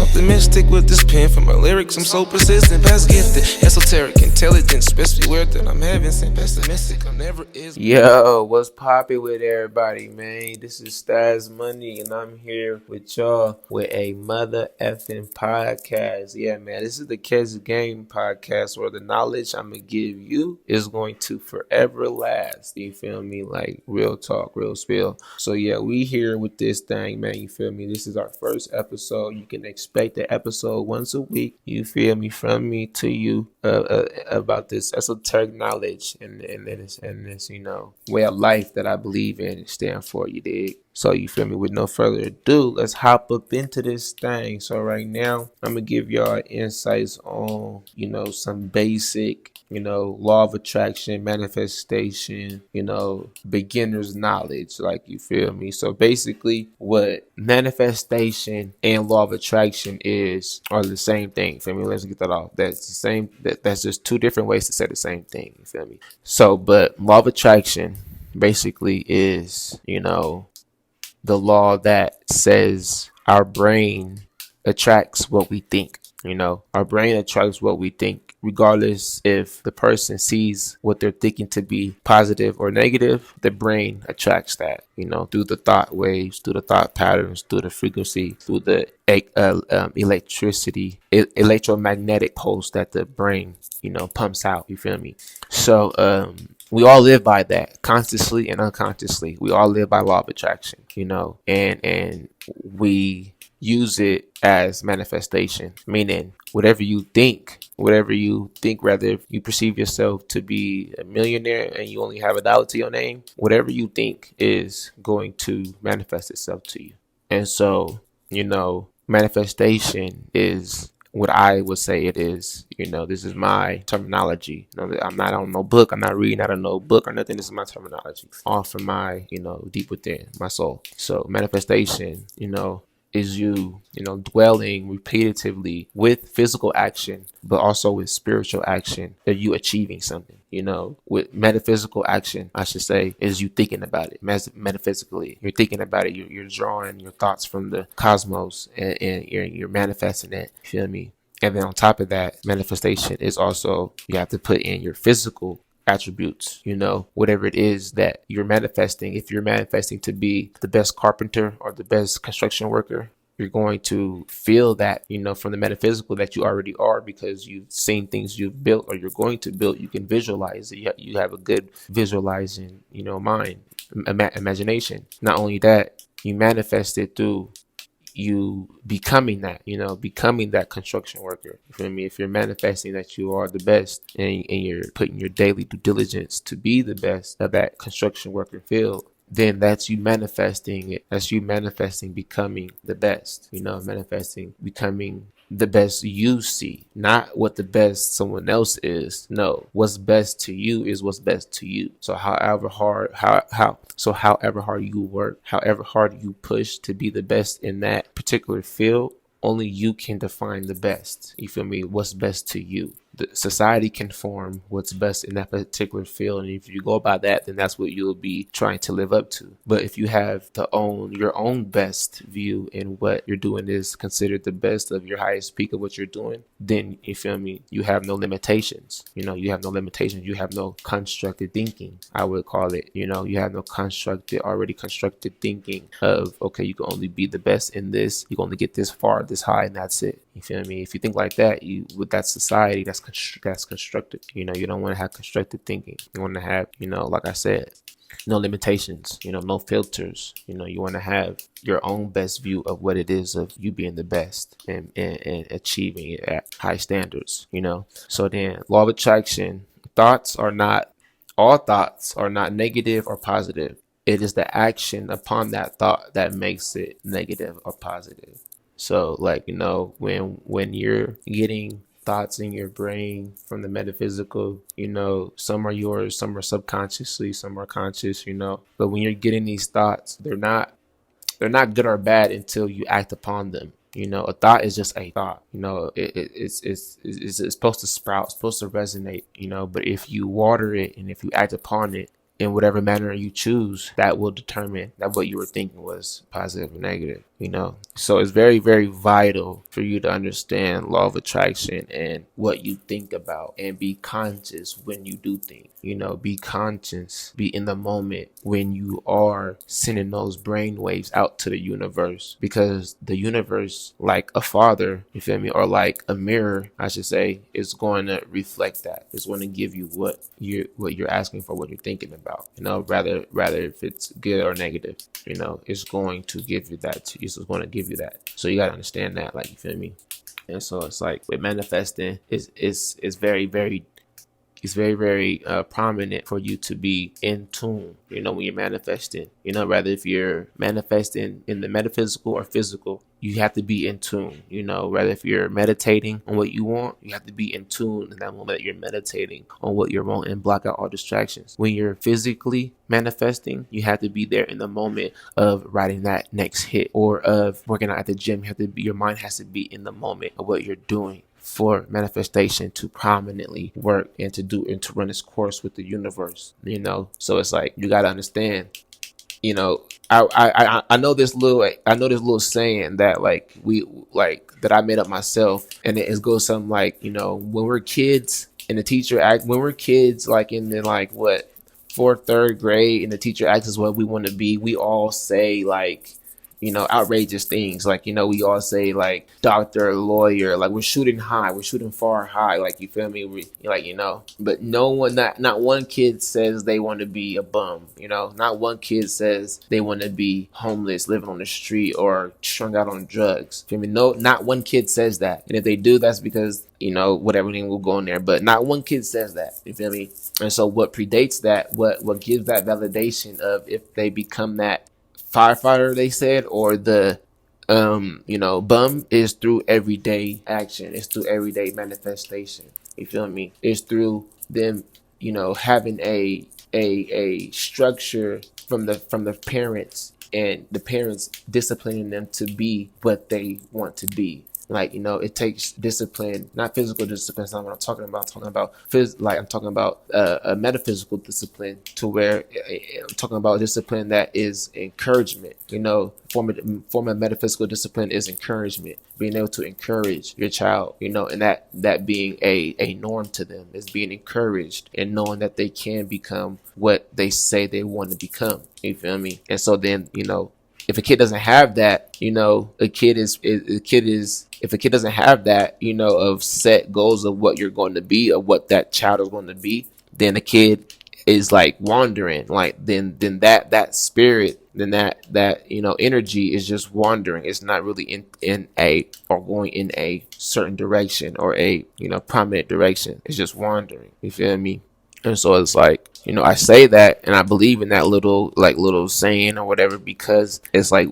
optimistic with this pen for my lyrics. I'm so persistent, past gifted, esoteric, intelligent, especially where that I'm having some pessimistic. I'm never is. Yo, what's poppin' with everybody, man? This is Staz Money, and I'm here with y'all with a mother effing podcast. Yeah, man, this is the KetchGame podcast where the knowledge I'm gonna give you is going to forever last. You feel me? Like real talk, real spill. So yeah, we here with this thing, man. You feel me? This is our first episode. You can expect the episode once a week. You feel me? From me to you about this esoteric knowledge and this way of life that I believe in and stand for. You dig? So you feel me? With no further ado, let's hop up into this thing. So right now, I'm gonna give y'all insights on some basic law of attraction, manifestation, beginner's knowledge, like, you feel me? So basically what manifestation and law of attraction are the same thing. Feel me? Let's get that off. That's the same. That's just two different ways to say the same thing. You feel me? So, but law of attraction basically is, the law that says our brain attracts what we think. Our brain attracts what we think, regardless if the person sees what they're thinking to be positive or negative. The brain attracts that, through the thought waves, through the thought patterns, through the frequency, through the electromagnetic pulse that the brain, pumps out. You feel me? So, we all live by that, consciously and unconsciously. We all live by law of attraction, and we use it as manifestation, meaning whatever you think, rather, if you perceive yourself to be a millionaire and you only have $1 to your name, whatever you think is going to manifest itself to you. And so, manifestation is what I would say it is. This is my terminology. I'm not on no book. I'm not reading out of no book or nothing. This is my terminology, all from my, deep within my soul. So manifestation, is you dwelling repetitively with physical action, but also with spiritual action, that you achieving something. With metaphysical action, I should say, is you thinking about it. Metaphysically, you're thinking about it. You're drawing your thoughts from the cosmos, and you're manifesting it. You feel me? And then on top of that, manifestation is also, you have to put in your physical attributes, whatever it is that you're manifesting. If you're manifesting to be the best carpenter or the best construction worker, you're going to feel that, from the metaphysical, that you already are, because you've seen things you've built or you're going to build. You can visualize it. You have a good visualizing, mind, imagination. Not only that, you manifest it through you becoming that construction worker. You feel me? If you're manifesting that you are the best, and you're putting your daily due diligence to be the best of that construction worker field, then that's you manifesting it. That's you manifesting becoming the best, manifesting becoming the best you see, not what the best someone else is. No, what's best to you is what's best to you. So however hard you work, however hard you push to be the best in that particular field, only you can define the best. You feel me? What's best to you. The society can form what's best in that particular field, and if you go by that, then that's what you'll be trying to live up to. But if you have your own best view, and what you're doing is considered the best of your highest peak of what you're doing, then, you feel me, you have no limitations. You have no limitations. You have no constructed thinking, I would call it. You have no already constructed thinking of, okay, you can only be the best in this. You can only get this far, this high, and that's it. You feel me? If you think like that, with that society, that's constructed. You don't want to have constructed thinking. You want to have, like I said, no limitations, no filters. You want to have your own best view of what it is of you being the best, and achieving it at high standards. So then, law of attraction, all thoughts are not negative or positive. It is the action upon that thought that makes it negative or positive. So, like, when you're getting thoughts in your brain from the metaphysical, some are yours, some are subconsciously, some are conscious, but when you're getting these thoughts, they're not good or bad until you act upon them. A thought is just a thought. It's supposed to sprout, it's supposed to resonate. But if you water it and if you act upon it in whatever manner you choose, that will determine that what you were thinking was positive or negative. So it's very, very vital for you to understand law of attraction and what you think about, and be conscious when you do think. Be conscious, be in the moment when you are sending those brain waves out to the universe, because the universe, like a father, you feel me, or like a mirror, I should say, is going to reflect that. It's going to give you what you're asking for, what you're thinking about. Rather if it's good or negative, it's going to give you that. It's going to give you that. So you got to understand that, like, you feel me. And so it's like with manifesting, is very, very, it's very, very prominent for you to be in tune, when you're manifesting. Rather if you're manifesting in the metaphysical or physical, you have to be in tune. Rather if you're meditating on what you want, you have to be in tune in that moment that you're meditating on what you want, and block out all distractions. When you're physically manifesting, you have to be there in the moment of writing that next hit, or of working out at the gym. Your mind has to be in the moment of what you're doing for manifestation to prominently work and to run its course with the universe. So it's like, you got to understand, I know this little saying that, like, that I made up myself, and it goes something like, when we're kids and the teacher when we're kids, like in the, like, what, fourth, third grade, and the teacher asks us what we want to be, we all say, like, outrageous things. Like, we all say, like, doctor, lawyer, like, we're shooting high, we're shooting far high, like, you feel me? But no one, not one kid says they want to be a bum, not one kid says they want to be homeless, living on the street, or strung out on drugs. Feel me? No, not one kid says that. And if they do, that's because, whatever thing will go in there. But not one kid says that. You feel me? And so what predates that, what gives that validation of if they become that firefighter, they said, or the bum, is through everyday action. It's through everyday manifestation. You feel me? It's through them, having a structure from the parents, and the parents disciplining them to be what they want to be. Like, it takes discipline, not physical discipline. That's not what I'm talking about. I'm talking about a metaphysical discipline, to where I'm talking about discipline that is encouragement. Form of metaphysical discipline is encouragement. Being able to encourage your child, and that being a norm to them, is being encouraged and knowing that they can become what they say they want to become. You feel me? And so then, if a kid doesn't have that, if a kid doesn't have that, of set goals of what you're going to be, of what that child is going to be, then the kid is like wandering. Like, then that spirit, then that energy is just wandering. It's not really going in a certain direction, or a prominent direction. It's just wandering. You feel me? And so it's like, I say that, and I believe in that little saying or whatever, because it's like,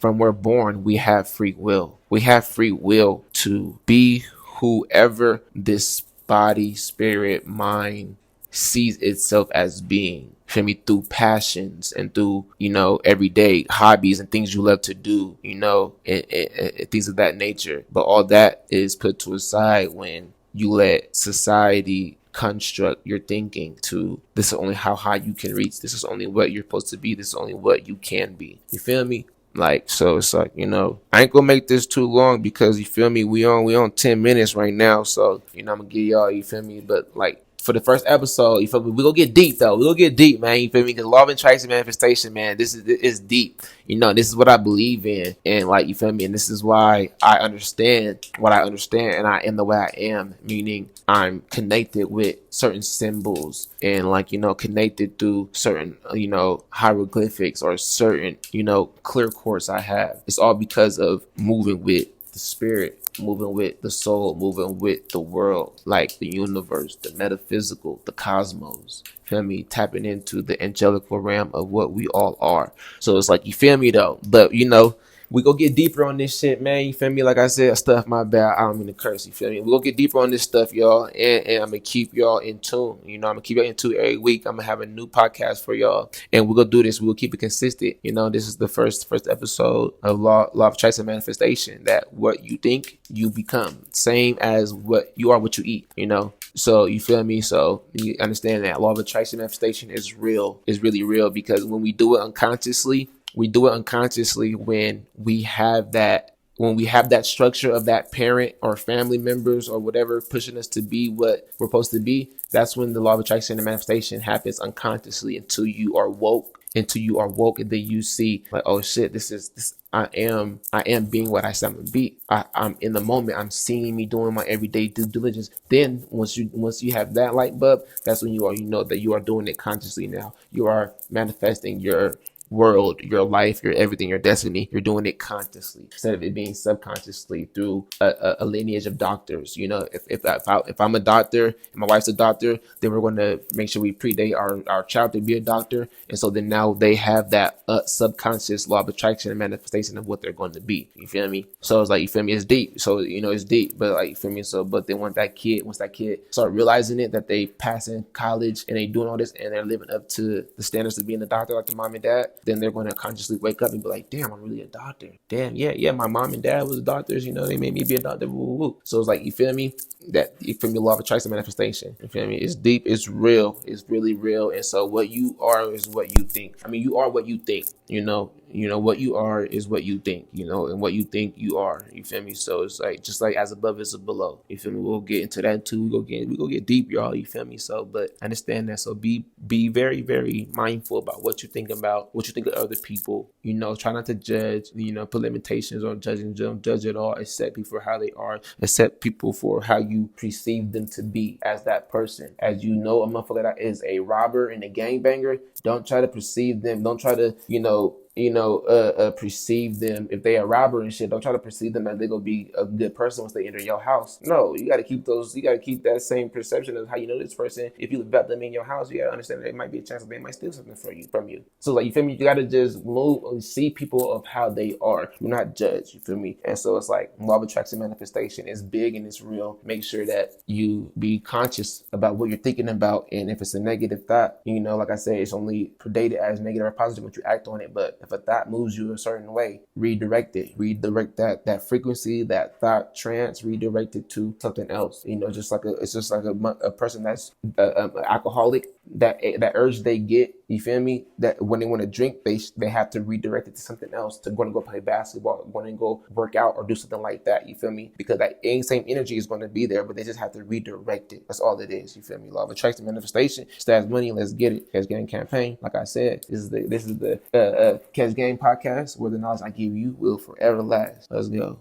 from we're born, we have free will. We have free will to be whoever this body, spirit, mind sees itself as being. Feel me? Through passions, and through, everyday hobbies and things you love to do, and things of that nature. But all that is put to a side when you let society construct your thinking to, this is only how high you can reach, this is only what you're supposed to be, this is only what you can be. You feel me? Like, so it's like, I ain't gonna make this too long, because you feel me, we on 10 minutes right now. So, I'm gonna give y'all, you feel me, but like, for the first episode, you feel me, we gonna get deep though. We gonna get deep, man. You feel me? Because law of attraction, manifestation, man, this is deep. This is what I believe in, and like, you feel me, and this is why I understand what I understand, and I am the way I am, meaning I'm connected with certain symbols, and like, connected through certain hieroglyphics, or certain clear course I have. It's all because of moving with the spirit, moving with the soul, moving with the world, like the universe, the metaphysical, the cosmos. Feel me? Tapping into the angelical realm of what we all are. So it's like, you feel me though? But we go get deeper on this shit, man. You feel me? Like I said, stuff my bad. I don't mean to curse. You feel me? We go get deeper on this stuff, y'all, and I'm gonna keep y'all in tune. I'm gonna keep y'all in tune every week. I'm gonna have a new podcast for y'all, and we're gonna do this. We'll keep it consistent. This is the first episode of law of attraction manifestation. That what you think, you become. Same as what you are, what you eat. So you feel me? So you understand that law of attraction manifestation is real. Is really real, because when we do it unconsciously, We do it unconsciously when we have that structure of that parent or family members or whatever pushing us to be what we're supposed to be. That's when the law of attraction and manifestation happens unconsciously until you are woke, and then you see like, oh shit, this I am being what I said I'm gonna be. I'm in the moment. I'm seeing me doing my everyday due diligence. Then once you have that light bulb, that's when you know that you are doing it consciously now. You are manifesting your world, your life, your everything, your destiny. You're doing it consciously instead of it being subconsciously through a lineage of doctors. You know, if I'm a doctor and my wife's a doctor, then we're going to make sure we predate our child to be a doctor. And so then now they have that subconscious law of attraction and manifestation of what they're going to be. You feel me? So it's like, you feel me? It's deep. So, you know, it's deep, but like, you feel me? So, but then once that kid start realizing it, that they passing college and they doing all this and they're living up to the standards of being a doctor, like the mom and dad, then they're going to consciously wake up and be like, damn, I'm really a doctor. Damn, yeah, my mom and dad was doctors, you know, they made me be a doctor. Woo, woo, woo. So it's like, you feel me? That you feel me, law of attraction manifestation. You feel me? It's deep, it's real, it's really real. And so what you are is what you think. I mean, you are what you think, you know. What you are is what you think, you know, and what you think you are. You feel me? So it's like, just like as above is below. You feel me? We'll get into that too. We go get deep, y'all. You feel me? So, but understand that. So be very, very mindful about what you think about, what you think of other people. You know, try not to judge. You know, put limitations on judging. Don't judge at all. Accept people for how they are. Accept people for how you perceive them to be as that person. As you know, a motherfucker that is a robber and a gangbanger, don't try to perceive them. Don't try to, perceive them. If they a robber and shit, don't try to perceive them as they're gonna be a good person once they enter your house. No, you gotta keep that same perception of how you know this person. If you vet them in your house, you gotta understand that there might be a chance that they might steal something from you. So like, you feel me? You gotta just move and see people of how they are. Do not judge, you feel me? And so it's like, law of attraction manifestation is big and it's real. Make sure that you be conscious about what you're thinking about, and if it's a negative thought, you know, like I said, it's only predated as negative or positive once you act on it. But if a thought moves you a certain way, redirect it. Redirect that frequency, that thought trance, redirect it to something else. You know, it's just like a person that's alcoholic, that urge they get, you feel me, that when they want to drink, they have to redirect it to something else, to going to go play basketball, going to go work out or do something like that, you feel me, because that same energy is going to be there, but they just have to redirect it. That's all it is, you feel me? Law of attraction manifestation. Stats money, let's get it. KetchGame campaign. Like I said, this is the KetchGame podcast, where the knowledge I give you will forever last. Let's go.